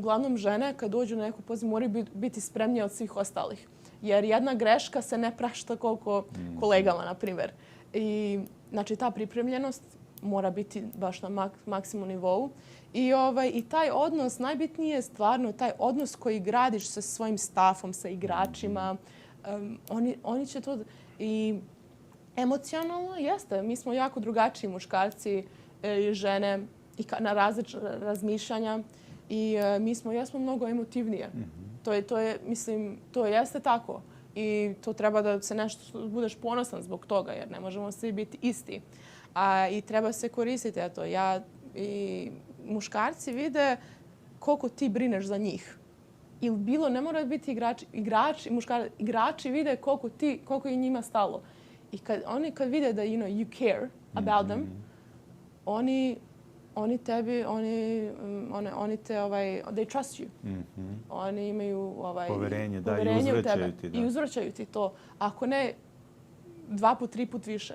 uglavnom žene kad dođu na neku poziciju moraju biti spremnije od svih ostalih. Jer jedna greška se ne prašta koliko kolegama, na primjer. I znači ta pripremljenost mora biti baš na maksimum nivou. I taj odnos, najbitnije je stvarno taj odnos koji gradiš sa svojim stafom, sa igračima. Oni će to... I emocionalno jeste. Mi smo jako drugačiji muškarci i žene i na različita razmišljanja. I mi jesmo mnogo emotivnije. To jeste tako. I to treba da se nešto budeš ponosan zbog toga, jer ne možemo svi biti isti. I treba se koristiti. Eto, i muškarci vide koliko ti brineš za njih. Ili bilo, ne mora biti igrači vide koliko je njima stalo. I kad vide da you care about them, oni te, they trust you. Oni imaju poverenje u tebe. I uzvraćaju ti to. Ako ne, 2 put, 3 put više.